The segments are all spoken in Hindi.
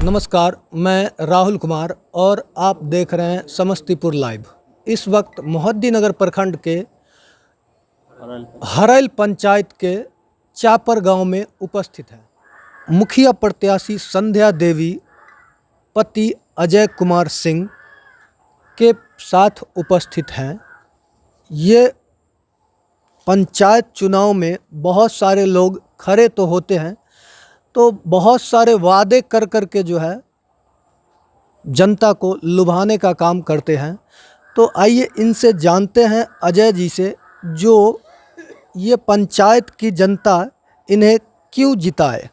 नमस्कार, मैं राहुल कुमार और आप देख रहे हैं समस्तीपुर लाइव। इस वक्त मोहद्दीनगर प्रखंड के हरैल पंचायत के चापर गांव में उपस्थित है। मुखिया प्रत्याशी संध्या देवी पति अजय कुमार सिंह के साथ उपस्थित हैं। ये पंचायत चुनाव में बहुत सारे लोग खड़े तो होते हैं, तो बहुत सारे वादे कर कर के जो है जनता को लुभाने का काम करते हैं। तो आइए इनसे जानते हैं, अजय जी से, जो ये पंचायत की जनता इन्हें क्यों जिताए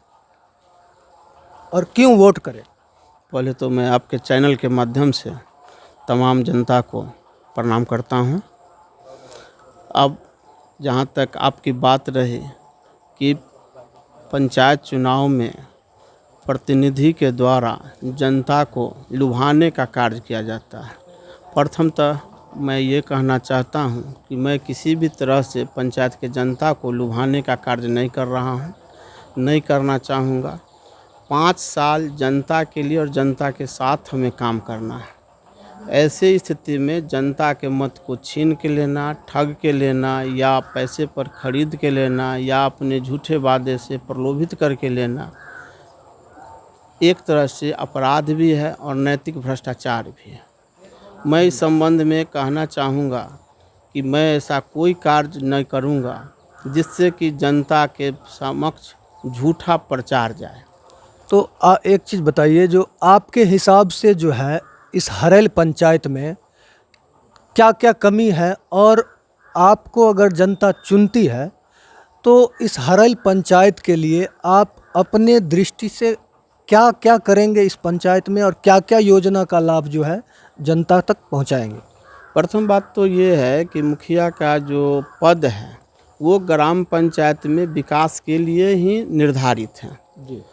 और क्यों वोट करे। पहले तो मैं आपके चैनल के माध्यम से तमाम जनता को प्रणाम करता हूं। अब जहां तक आपकी बात रही कि पंचायत चुनाव में प्रतिनिधि के द्वारा जनता को लुभाने का कार्य किया जाता है, प्रथमतः मैं ये कहना चाहता हूं कि मैं किसी भी तरह से पंचायत के जनता को लुभाने का कार्य नहीं कर रहा हूं, नहीं करना चाहूँगा। 5 साल जनता के लिए और जनता के साथ हमें काम करना है। ऐसे स्थिति में जनता के मत को छीन के लेना, ठग के लेना या पैसे पर खरीद के लेना या अपने झूठे वादे से प्रलोभित करके लेना एक तरह से अपराध भी है और नैतिक भ्रष्टाचार भी है। मैं इस संबंध में कहना चाहूँगा कि मैं ऐसा कोई कार्य नहीं करूँगा जिससे कि जनता के समक्ष झूठा प्रचार जाए। तो एक चीज़ बताइए, जो आपके हिसाब से जो है इस हरैल पंचायत में क्या क्या कमी है, और आपको अगर जनता चुनती है तो इस हरैल पंचायत के लिए आप अपने दृष्टि से क्या क्या करेंगे इस पंचायत में, और क्या क्या योजना का लाभ जो है जनता तक पहुंचाएंगे। प्रथम बात तो ये है कि मुखिया का जो पद है वो ग्राम पंचायत में विकास के लिए ही निर्धारित है जी।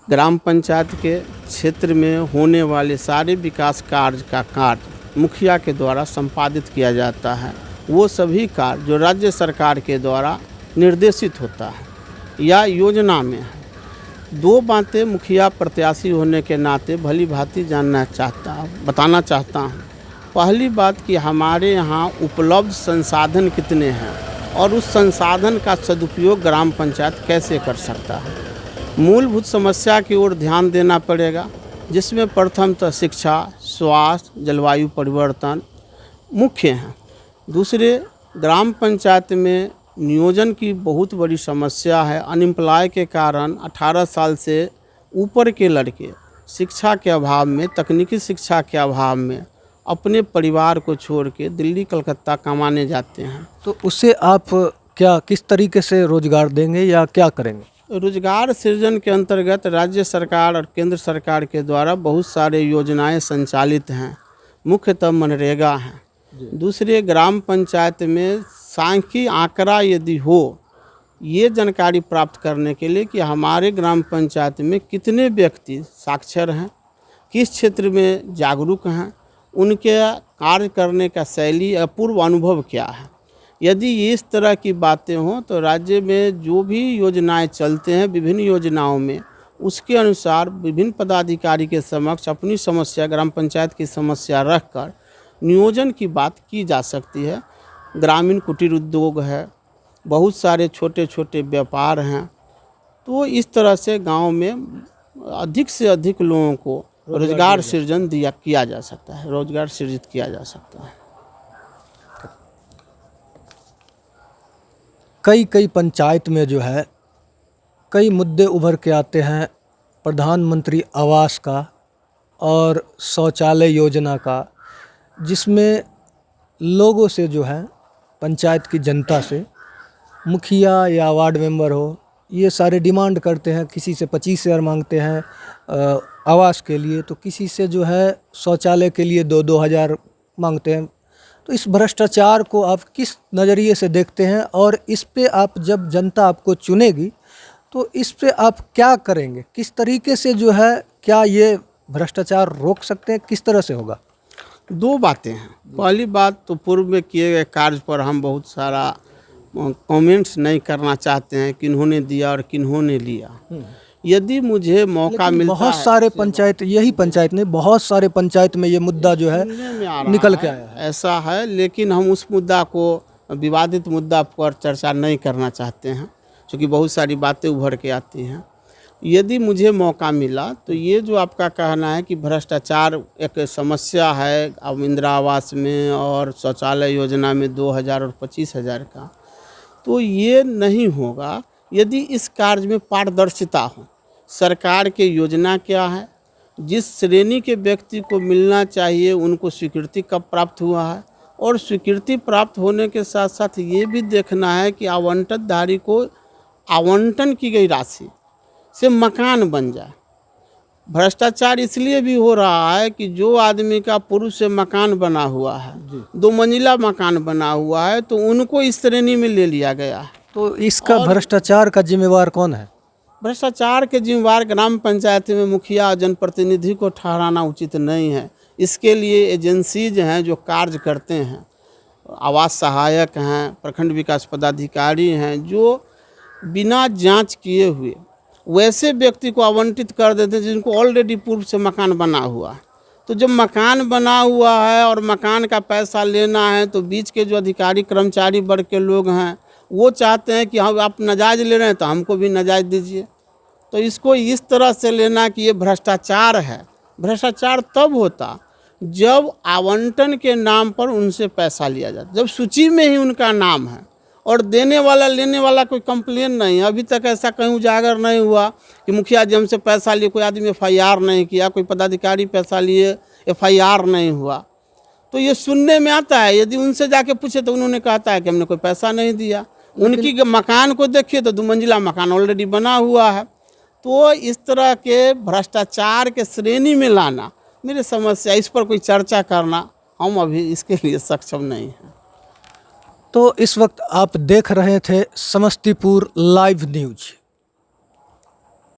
ग्राम पंचायत के क्षेत्र में होने वाले सारे विकास कार्य का कार्य मुखिया के द्वारा संपादित किया जाता है। वो सभी कार्य जो राज्य सरकार के द्वारा निर्देशित होता है या योजना में है। 2 बातें मुखिया प्रत्याशी होने के नाते भली भांति बताना चाहता हूँ। पहली बात कि हमारे यहाँ उपलब्ध संसाधन कितने हैं और उस संसाधन का सदुपयोग ग्राम पंचायत कैसे कर सकता है। मूलभूत समस्या की ओर ध्यान देना पड़ेगा, जिसमें प्रथमतः शिक्षा, स्वास्थ्य, जलवायु परिवर्तन मुख्य हैं। दूसरे, ग्राम पंचायत में नियोजन की बहुत बड़ी समस्या है। अनएम्प्लॉय के कारण 18 साल से ऊपर के लड़के शिक्षा के अभाव में, तकनीकी शिक्षा के अभाव में अपने परिवार को छोड़ के दिल्ली कलकत्ता कमाने जाते हैं। तो उससे आप क्या किस तरीके से रोजगार देंगे या क्या करेंगे। रोजगार सृजन के अंतर्गत राज्य सरकार और केंद्र सरकार के द्वारा बहुत सारे योजनाएं संचालित हैं, मुख्यतः मनरेगा हैं। दूसरे, ग्राम पंचायत में सांख्यिकी आंकड़ा यदि हो, ये जानकारी प्राप्त करने के लिए कि हमारे ग्राम पंचायत में कितने व्यक्ति साक्षर हैं, किस क्षेत्र में जागरूक हैं, उनके कार्य करने का शैली या पूर्व अनुभव क्या है। यदि इस तरह की बातें हों तो राज्य में जो भी योजनाएं चलते हैं, विभिन्न योजनाओं में उसके अनुसार विभिन्न पदाधिकारी के समक्ष अपनी समस्या, ग्राम पंचायत की समस्या रखकर नियोजन की बात की जा सकती है। ग्रामीण कुटीर उद्योग है, बहुत सारे छोटे छोटे व्यापार हैं। तो इस तरह से गांव में अधिक से अधिक लोगों को रोजगार सृजन किया जा सकता है, रोजगार सृजित किया जा सकता है। कई पंचायत में जो है कई मुद्दे उभर के आते हैं, प्रधानमंत्री आवास का और शौचालय योजना का, जिसमें लोगों से जो है पंचायत की जनता से मुखिया या वार्ड मेंबर हो, ये सारे डिमांड करते हैं। किसी से 25,000 मांगते हैं आवास के लिए, तो किसी से जो है शौचालय के लिए 2-2 हज़ार मांगते हैं। तो इस भ्रष्टाचार को आप किस नज़रिए से देखते हैं, और इस पे आप जब जनता आपको चुनेगी तो इस पे आप क्या करेंगे, किस तरीके से जो है, क्या ये भ्रष्टाचार रोक सकते हैं, किस तरह से होगा। 2 बातें हैं। पहली बात तो पूर्व में किए गए कार्य पर हम बहुत सारा कमेंट्स नहीं करना चाहते हैं, किन्होंने दिया और किन्होंने लिया, यदि मुझे मौका मिलता बहुत है, सारे पंचायत, यही पंचायत नहीं, बहुत सारे पंचायत में ये मुद्दा जो है सुनने में आ रहा निकल के है, आया है। ऐसा है, लेकिन हम उस मुद्दा को, विवादित मुद्दा पर चर्चा नहीं करना चाहते हैं, क्योंकि बहुत सारी बातें उभर के आती हैं। यदि मुझे मौका मिला तो ये जो आपका कहना है कि भ्रष्टाचार एक समस्या है, अब इंदिरा आवास में और शौचालय योजना में 2000 और 25,000 का, तो ये नहीं होगा यदि इस कार्य में पारदर्शिता हो। सरकार के योजना क्या है, जिस श्रेणी के व्यक्ति को मिलना चाहिए उनको स्वीकृति कब प्राप्त हुआ है, और स्वीकृति प्राप्त होने के साथ साथ ये भी देखना है कि आवंटनधारी को आवंटन की गई राशि से मकान बन जाए। भ्रष्टाचार इसलिए भी हो रहा है कि जो आदमी का पूर्व से मकान बना हुआ है, 2 मंजिला मकान बना हुआ है, तो उनको इस श्रेणी में ले लिया गया है। तो इसका भ्रष्टाचार का जिम्मेवार कौन है? भ्रष्टाचार के जिम्मेवार ग्राम पंचायत में मुखिया जनप्रतिनिधि को ठहराना उचित नहीं है। इसके लिए एजेंसीज हैं जो कार्य करते हैं, आवास सहायक हैं, प्रखंड विकास पदाधिकारी हैं, जो बिना जांच किए हुए वैसे व्यक्ति को आवंटित कर देते हैं जिनको ऑलरेडी पूर्व से मकान बना हुआ है। तो जब मकान बना हुआ है और मकान का पैसा लेना है, तो बीच के जो अधिकारी कर्मचारी वर्ग के लोग हैं वो चाहते हैं कि हम, आप नाजायज़ ले रहे हैं तो हमको भी नाजायज़ दीजिए। तो इसको इस तरह से लेना कि ये भ्रष्टाचार है। भ्रष्टाचार तब होता जब आवंटन के नाम पर उनसे पैसा लिया जाता, जब सूची में ही उनका नाम है और देने वाला लेने वाला कोई कंप्लेन नहीं है। अभी तक ऐसा कहीं उजागर नहीं हुआ कि मुखिया जी हमसे पैसा लिए, कोई आदमी FIR नहीं किया, कोई पदाधिकारी पैसा लिए FIR नहीं हुआ। तो ये सुनने में आता है, यदि उनसे जाके पूछे तो उन्होंने कहता है कि हमने कोई पैसा नहीं दिया। उनकी मकान को देखिए तो 2 मंजिला मकान ऑलरेडी बना हुआ है। तो इस तरह के भ्रष्टाचार के श्रेणी में लाना मेरी समस्या, इस पर कोई चर्चा करना हम अभी इसके लिए सक्षम नहीं हैं। तो इस वक्त आप देख रहे थे समस्तीपुर लाइव न्यूज।